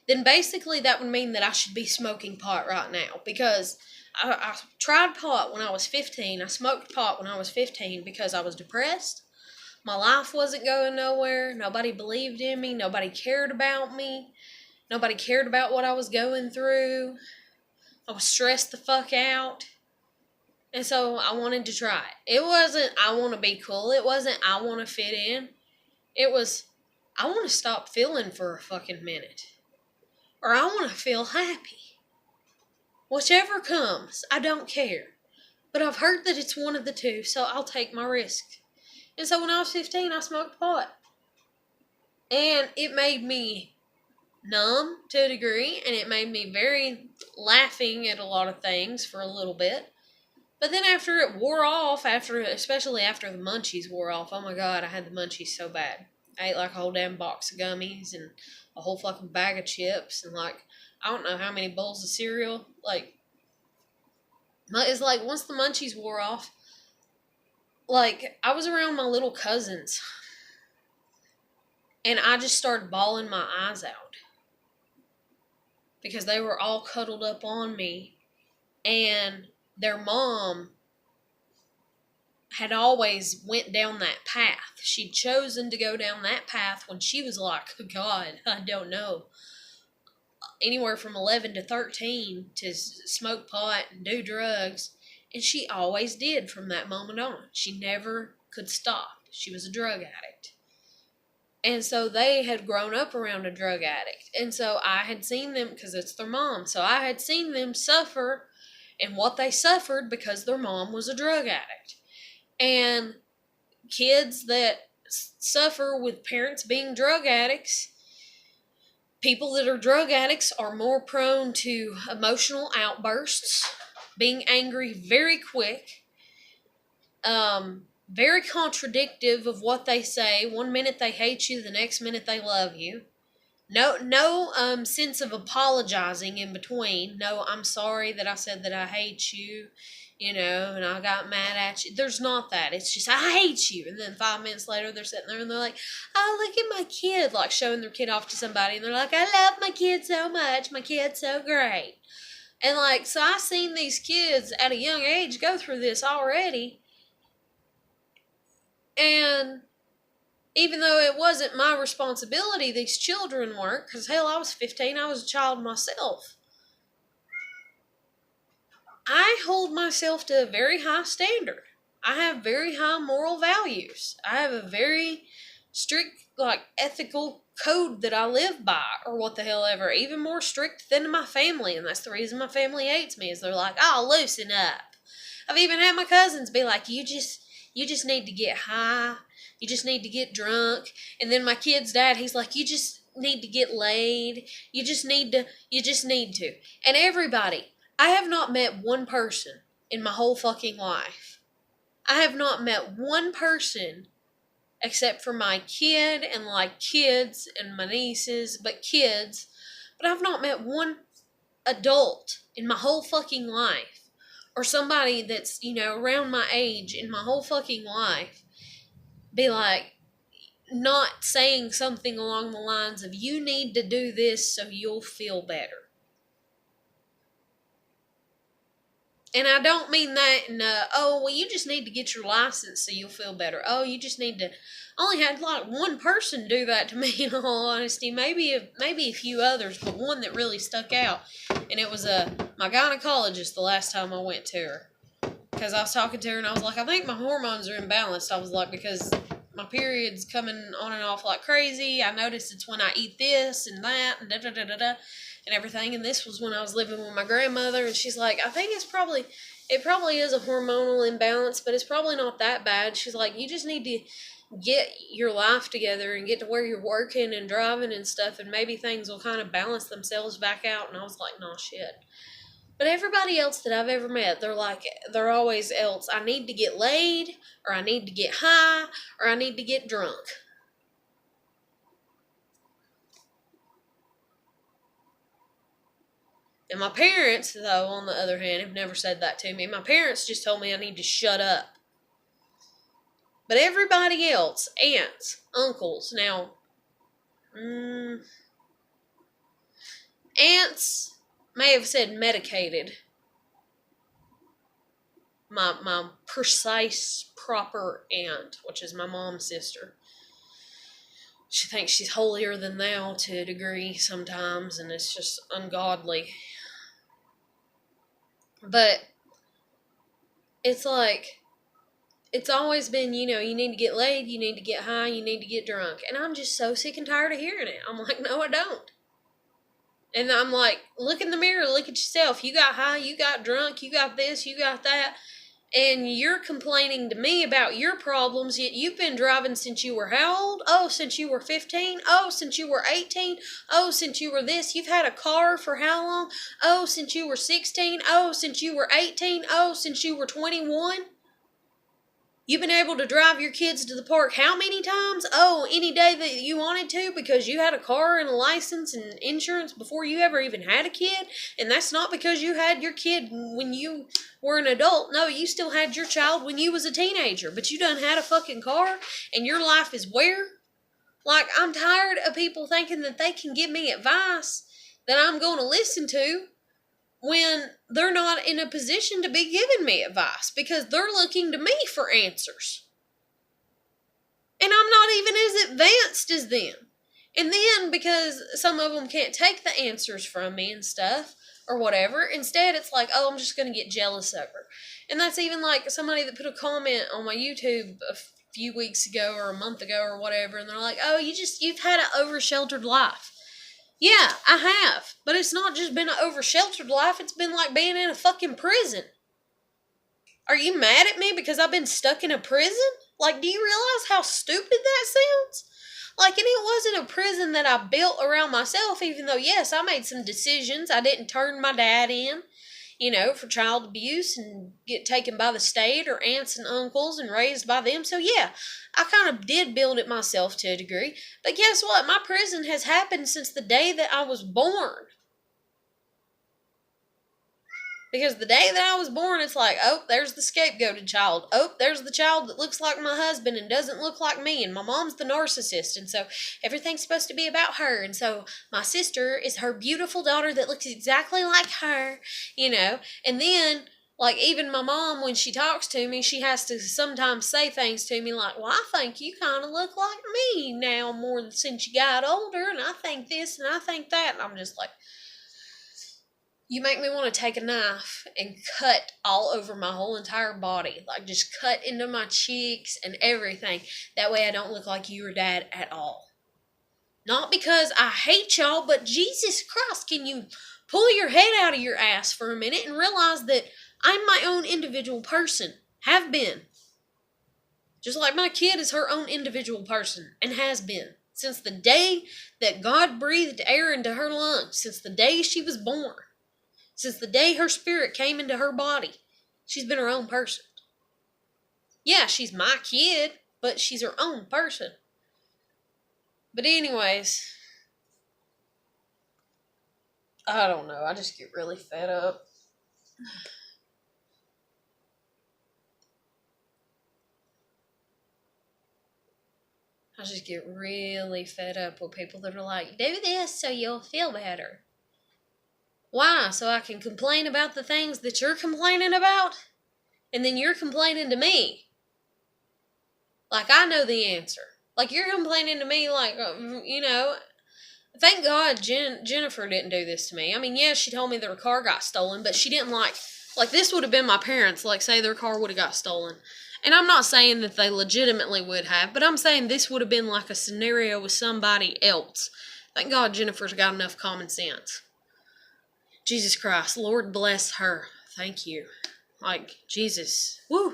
then basically that would mean that I should be smoking pot right now, because I tried pot when I was 15. I smoked pot when I was 15 because I was depressed. My life wasn't going nowhere. Nobody believed in me. Nobody cared about me. Nobody cared about what I was going through. I was stressed the fuck out. And so I wanted to try it. It wasn't, I want to be cool. It wasn't, I want to fit in. It was, I want to stop feeling for a fucking minute. Or I want to feel happy. Whichever comes, I don't care. But I've heard that it's one of the two, so I'll take my risk. And so when I was 15, I smoked pot. And it made me numb to a degree, and it made me very laughing at a lot of things for a little bit. But then after it wore off, especially after the munchies wore off, oh my God, I had the munchies so bad. I ate like a whole damn box of gummies and a whole fucking bag of chips and like, I don't know how many bowls of cereal. Like, it's like once the munchies wore off, like, I was around my little cousins and I just started bawling my eyes out because they were all cuddled up on me, and their mom had always went down that path. She'd chosen to go down that path when she was like, God, I don't know. anywhere from 11 to 13 to smoke pot and do drugs. And she always did from that moment on. She never could stop. She was a drug addict. And so they had grown up around a drug addict. And so I had seen them, because it's their mom, so I had seen them suffer and what they suffered because their mom was a drug addict. And kids that suffer with parents being drug addicts, people that are drug addicts are more prone to emotional outbursts, being angry very quick, very contradictive of what they say. One minute they hate you, the next minute they love you. No sense of apologizing in between. No, I'm sorry that I said that I hate you, and I got mad at you. There's not that. It's just, I hate you. And then 5 minutes later, they're sitting there and they're like, oh, look at my kid, like showing their kid off to somebody. And they're like, I love my kid so much. My kid's so great. And so I've seen these kids at a young age go through this already. And even though it wasn't my responsibility, these children weren't, because hell, I was 15, I was a child myself. I hold myself to a very high standard. I have very high moral values. I have a very strict, ethical code that I live by, or what the hell ever, even more strict than my family, and that's the reason my family hates me, is they're like, oh, loosen up. I've even had my cousins be like, you just need to get high. You just need to get drunk. And then my kid's dad, he's like, you just need to get laid. You just need to. And everybody, I have not met one person in my whole fucking life. I have not met one person except for my kid and kids and my nieces, but kids. But I've not met one adult in my whole fucking life, or somebody that's, around my age in my whole fucking life, be like, not saying something along the lines of, you need to do this so you'll feel better. And I don't mean that in you just need to get your license so you'll feel better. Oh, you just need to. I only had one person do that to me, in all honesty. Maybe a few others, but one that really stuck out. And it was my gynecologist the last time I went to her. Because I was talking to her and I was like, I think my hormones are imbalanced. I was like, because my period's coming on and off like crazy. I noticed it's when I eat this and that and da-da-da-da-da and everything. And this was when I was living with my grandmother. And she's like, I think it probably is a hormonal imbalance, but it's probably not that bad. She's like, you just need to get your life together and get to where you're working and driving and stuff, and maybe things will kind of balance themselves back out. And I was like, nah, shit. But everybody else that I've ever met, they're always else. I need to get laid, or I need to get high, or I need to get drunk. And my parents, though, on the other hand, have never said that to me. My parents just told me I need to shut up. But everybody else, aunts, uncles, now, aunts may have said medicated. My precise, proper aunt, which is my mom's sister, she thinks she's holier than thou to a degree sometimes, and it's just ungodly. But it's it's always been, you need to get laid, you need to get high, you need to get drunk. And I'm just so sick and tired of hearing it. I'm like, no, I don't. And I'm like, look in the mirror, look at yourself. You got high, you got drunk, you got this, you got that. And you're complaining to me about your problems, yet you've been driving since you were how old? Oh, since you were 15? Oh, since you were 18? Oh, since you were this? You've had a car for how long? Oh, since you were 16? Oh, since you were 18? Oh, since you were 21? You've been able to drive your kids to the park how many times? Oh, any day that you wanted to, because you had a car and a license and insurance before you ever even had a kid. And that's not because you had your kid when you were an adult. No, you still had your child when you was a teenager. But you done had a fucking car, and your life is where? I'm tired of people thinking that they can give me advice that I'm going to listen to, when they're not in a position to be giving me advice, because they're looking to me for answers. And I'm not even as advanced as them. And then, because some of them can't take the answers from me and stuff, or whatever, instead it's like, oh, I'm just going to get jealous of her. And that's even like somebody that put a comment on my YouTube a few weeks ago or a month ago or whatever, and they're like, oh, you've had an over-sheltered life. Yeah, I have. But it's not just been an over-sheltered life, it's been like being in a fucking prison. Are you mad at me because I've been stuck in a prison? Like, do you realize how stupid that sounds? Like, and it wasn't a prison that I built around myself, even though, yes, I made some decisions. I didn't turn my dad in, for child abuse and get taken by the state or aunts and uncles and raised by them. So, yeah, I kind of did build it myself to a degree. But guess what? My prison has happened since the day that I was born. Because the day that I was born, it's like, oh, there's the scapegoated child. Oh, there's the child that looks like my husband and doesn't look like me. And my mom's the narcissist. And so everything's supposed to be about her. And so my sister is her beautiful daughter that looks exactly like her, And then, like, even my mom, when she talks to me, she has to sometimes say things to me like, well, I think you kind of look like me now more since you got older. And I think this and I think that. And I'm just like, you make me want to take a knife and cut all over my whole entire body. Like, just cut into my cheeks and everything. That way I don't look like you or Dad at all. Not because I hate y'all, but Jesus Christ, can you pull your head out of your ass for a minute and realize that I'm my own individual person. Have been. Just like my kid is her own individual person and has been. Since the day that God breathed air into her lungs. Since the day she was born. Since the day her spirit came into her body, she's been her own person. Yeah, she's my kid, but she's her own person. But anyways, I don't know. I just get really fed up. I just get really fed up with people that are like, do this so you'll feel better. Why? So I can complain about the things that you're complaining about? And then you're complaining to me. Like, I know the answer. Like, you're complaining to me like, thank God Jennifer didn't do this to me. I mean, yes, she told me their car got stolen, but she didn't like this would have been my parents, like, say their car would have got stolen. And I'm not saying that they legitimately would have, but I'm saying this would have been like a scenario with somebody else. Thank God Jennifer's got enough common sense. Jesus Christ, Lord bless her. Thank you. Like, Jesus. Woo.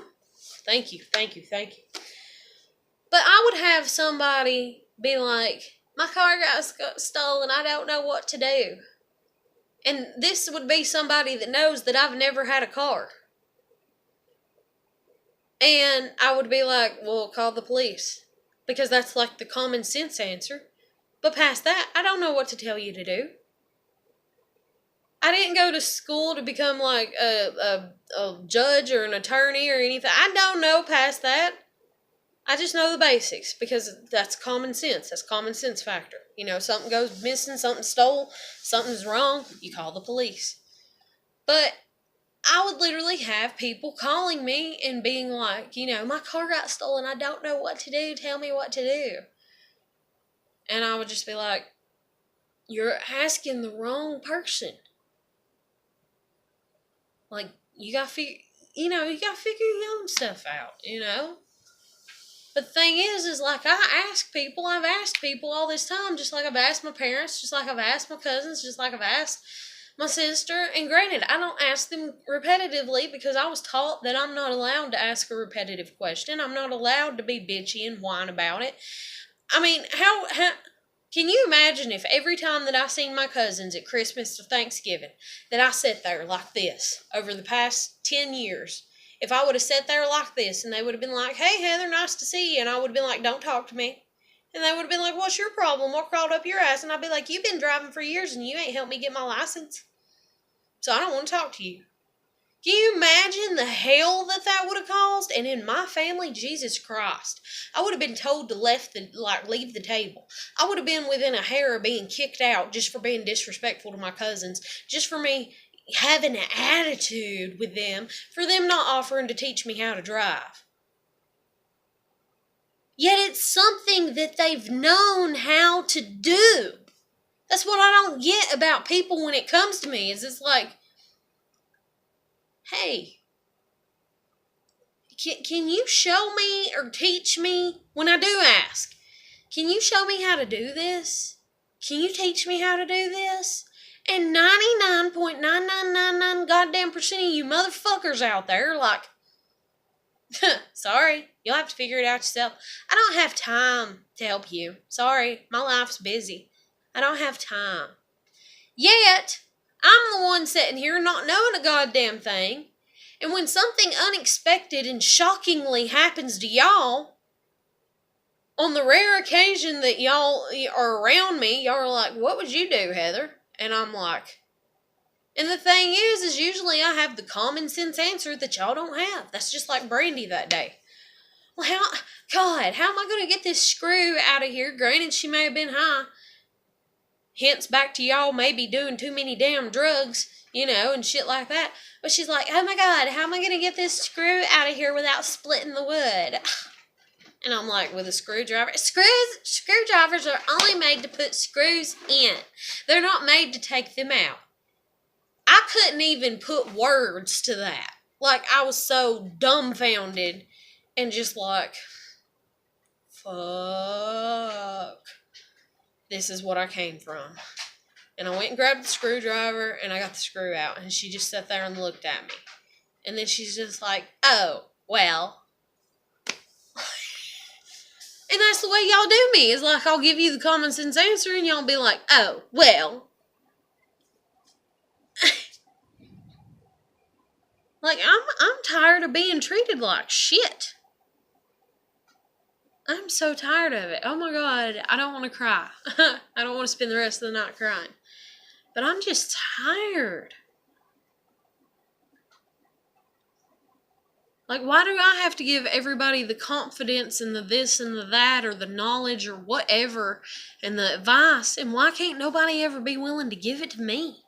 Thank you. But I would have somebody be like, my car got stolen, I don't know what to do. And this would be somebody that knows that I've never had a car. And I would be like, well, call the police. Because that's like the common sense answer. But past that, I don't know what to tell you to do. I didn't go to school to become like a judge or an attorney or anything. I don't know past that. I just know the basics because that's common sense. That's common sense factor. Something goes missing, something stole, something's wrong, you call the police. But I would literally have people calling me and being like, my car got stolen, I don't know what to do, tell me what to do. And I would just be like, you're asking the wrong person. Like, you gotta figure your own stuff out, But the thing is like, I've asked people all this time, just like I've asked my parents, just like I've asked my cousins, just like I've asked my sister. And granted, I don't ask them repetitively because I was taught that I'm not allowed to ask a repetitive question. I'm not allowed to be bitchy and whine about it. I mean, how can you imagine if every time that I seen my cousins at Christmas or Thanksgiving that I sat there like this over the past 10 years, if I would have sat there like this and they would have been like, hey, Heather, nice to see you, and I would have been like, don't talk to me. And they would have been like, what's your problem? What crawled up your ass? And I'd be like, you've been driving for years and you ain't helped me get my license. So I don't want to talk to you. Can you imagine the hell that would have caused? And in my family, Jesus Christ, I would have been told to leave the table. I would have been within a hair of being kicked out just for being disrespectful to my cousins, just for me having an attitude with them, for them not offering to teach me how to drive. Yet it's something that they've known how to to do. That's what I don't get about people when it comes to me, is it's like, hey, can you show me or teach me, when I do ask, can you show me how to do this? Can you teach me how to do this? And 99.9999 goddamn percent of you motherfuckers out there are like, sorry, you'll have to figure it out yourself. I don't have time to help you. Sorry, my life's busy. I don't have time. Yet, I'm the one sitting here not knowing a goddamn thing. And when something unexpected and shockingly happens to y'all, on the rare occasion that y'all are around me, y'all are like, what would you do, Heather? And I'm like, and the thing is usually I have the common sense answer that y'all don't have. That's just like Brandy that day. Well, how am I going to get this screw out of here? Granted, she may have been high. Hence, back to y'all maybe doing too many damn drugs, and shit like that. But she's like, oh my God, how am I going to get this screw out of here without splitting the wood? And I'm like, with a screwdriver? Screwdrivers are only made to put screws in. They're not made to take them out. I couldn't even put words to that. Like, I was so dumbfounded and just like, fuck. This is what I came from. And I went and grabbed the screwdriver and I got the screw out. And she just sat there and looked at me. And then she's just like, oh, well. And that's the way y'all do me. It's like I'll give you the common sense answer and y'all be like, oh, well. Like, I'm tired of being treated like shit. I'm so tired of it. Oh my God, I don't want to cry. I don't want to spend the rest of the night crying. But I'm just tired. Like, why do I have to give everybody the confidence and the this and the that or the knowledge or whatever and the advice, and why can't nobody ever be willing to give it to me?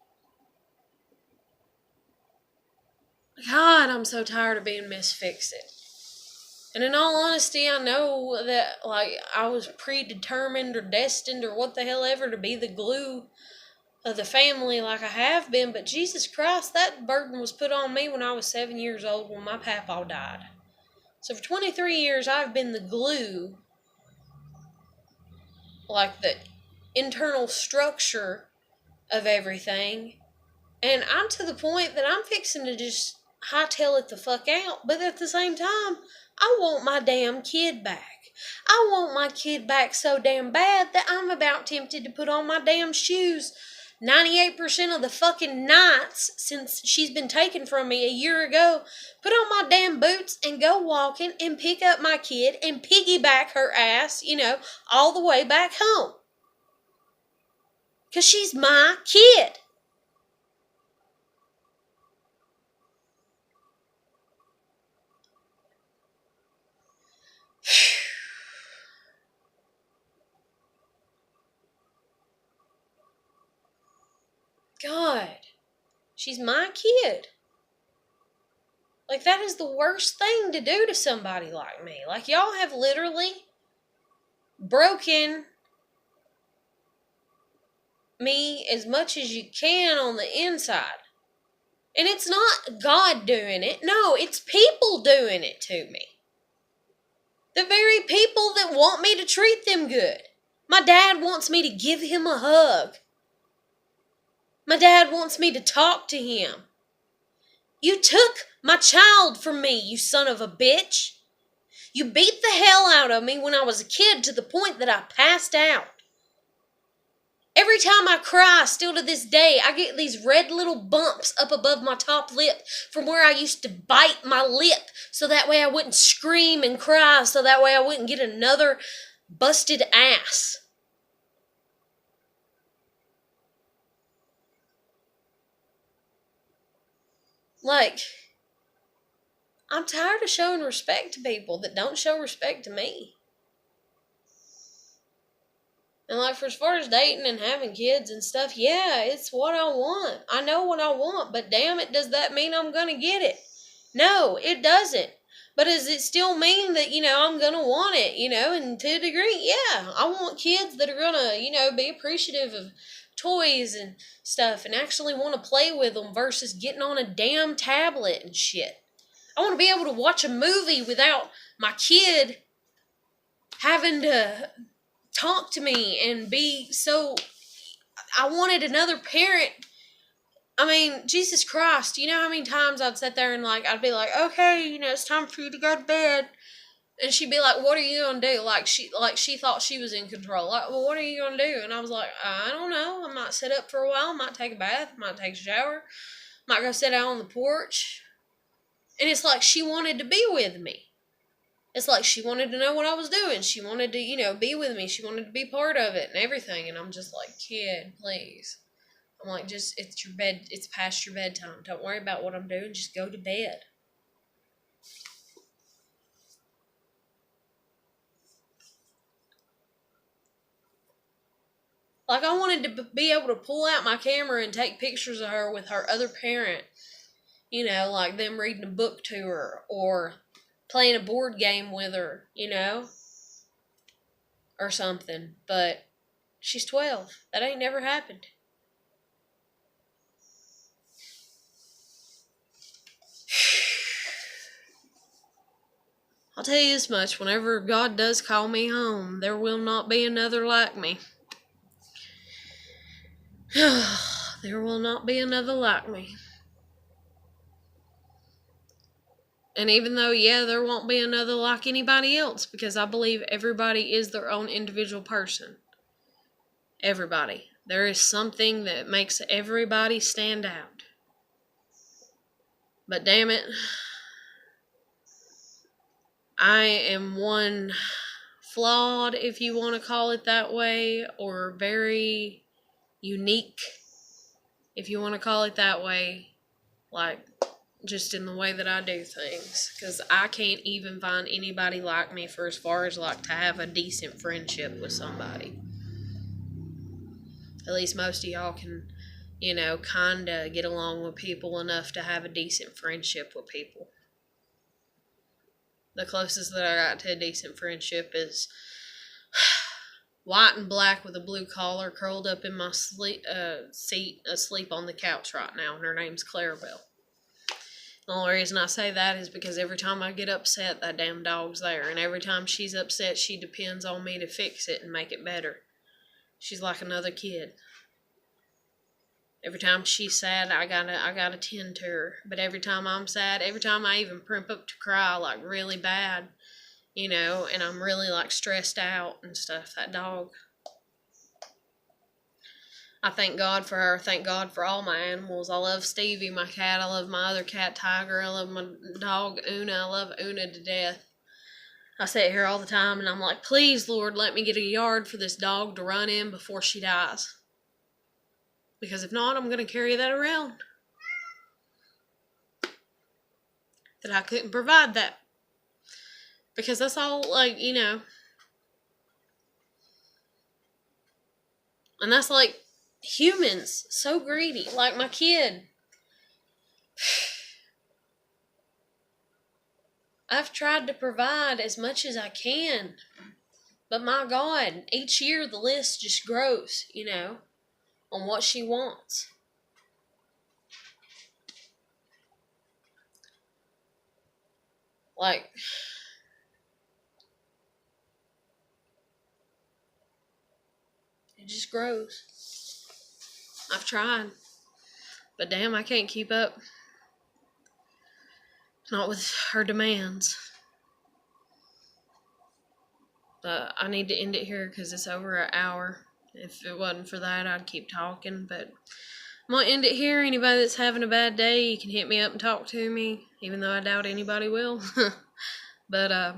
God, I'm so tired of being misfixed. And in all honesty, I know that, like, I was predetermined or destined or what the hell ever to be the glue of the family like I have been, but Jesus Christ, that burden was put on me when I was 7 years old when my papaw died. So for 23 years, I've been the glue, like the internal structure of everything, and I'm to the point that I'm fixing to just hightail it the fuck out, but at the same time, I want my damn kid back. I want my kid back so damn bad that I'm about tempted to put on my damn shoes 98% of the fucking nights since she's been taken from me a year ago. Put on my damn boots and go walking and pick up my kid and piggyback her ass, all the way back home. 'Cause she's my kid. God, she's my kid. Like, that is the worst thing to do to somebody like me. Like, y'all have literally broken me as much as you can on the inside. And it's not God doing it. No, it's people doing it to me. The very people that want me to treat them good. My dad wants me to give him a hug. My dad wants me to talk to him. You took my child from me, you son of a bitch. You beat the hell out of me when I was a kid to the point that I passed out. Every time I cry, still to this day, I get these red little bumps up above my top lip from where I used to bite my lip so that way I wouldn't scream and cry, so that way I wouldn't get another busted ass. Like, I'm tired of showing respect to people that don't show respect to me. And like, for as far as dating and having kids and stuff, yeah, it's what I want. I know what I want, but damn it, does that mean I'm gonna get it? No, it doesn't. But does it still mean that, I'm going to want it, and to a degree, yeah. I want kids that are going to, be appreciative of toys and stuff and actually want to play with them versus getting on a damn tablet and shit. I want to be able to watch a movie without my kid having to talk to me and be so... I wanted another parent. I mean, Jesus Christ, you know how many times I'd sit there and I'd be like, okay, it's time for you to go to bed. And she'd be like, what are you going to do? Like she thought she was in control. Like, well, what are you going to do? And I was like, I don't know. I might sit up for a while. I might take a bath. I might take a shower. I might go sit out on the porch. And it's like she wanted to be with me. It's like she wanted to know what I was doing. She wanted to, be with me. She wanted to be part of it and everything. And I'm just like, kid, please. I'm like, it's your bed. It's past your bedtime. Don't worry about what I'm doing. Just go to bed. Like, I wanted to be able to pull out my camera and take pictures of her with her other parent. Like them reading a book to her or playing a board game with her, or something. But she's 12. That ain't never happened. I'll tell you this much, whenever God does call me home, there will not be another like me. There will not be another like me. And even though, yeah, there won't be another like anybody else, because I believe everybody is their own individual person. Everybody. There is something that makes everybody stand out. But damn it, I am one flawed, if you want to call it that way, or very unique, if you want to call it that way, just in the way that I do things, because I can't even find anybody like me for as far as to have a decent friendship with somebody. At least most of y'all can, kind of get along with people enough to have a decent friendship with people. The closest that I got to a decent friendship is white and black with a blue collar, curled up in my seat, asleep on the couch right now, and her name's Clarabelle. The only reason I say that is because every time I get upset, that damn dog's there, and every time she's upset, she depends on me to fix it and make it better. She's like another kid. Every time she's sad, I gotta tend to her. But every time I'm sad, every time I even primp up to cry, really bad, and I'm really stressed out and stuff, that dog, I thank God for her. Thank God for all my animals. I love Stevie, my cat. I love my other cat, Tiger. I love my dog, Una. I love Una to death. I sit here all the time and I'm like, please, Lord, let me get a yard for this dog to run in before she dies. Because if not, I'm going to carry that around. That I couldn't provide that. Because that's all, And that's humans, so greedy. Like my kid. I've tried to provide as much as I can. But my God, each year the list just grows, on what she wants. It just grows. I've tried. But damn, I can't keep up. Not with her demands. But I need to end it here because it's over an hour. If it wasn't for that, I'd keep talking. But I'm going to end it here. Anybody that's having a bad day, you can hit me up and talk to me. Even though I doubt anybody will. But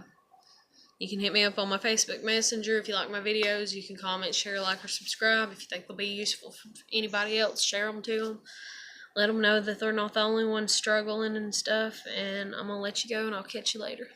you can hit me up on my Facebook Messenger. If you like my videos, you can comment, share, like, or subscribe. If you think they'll be useful for anybody else, share them to them. Let them know that they're not the only ones struggling and stuff. And I'm going to let you go, and I'll catch you later.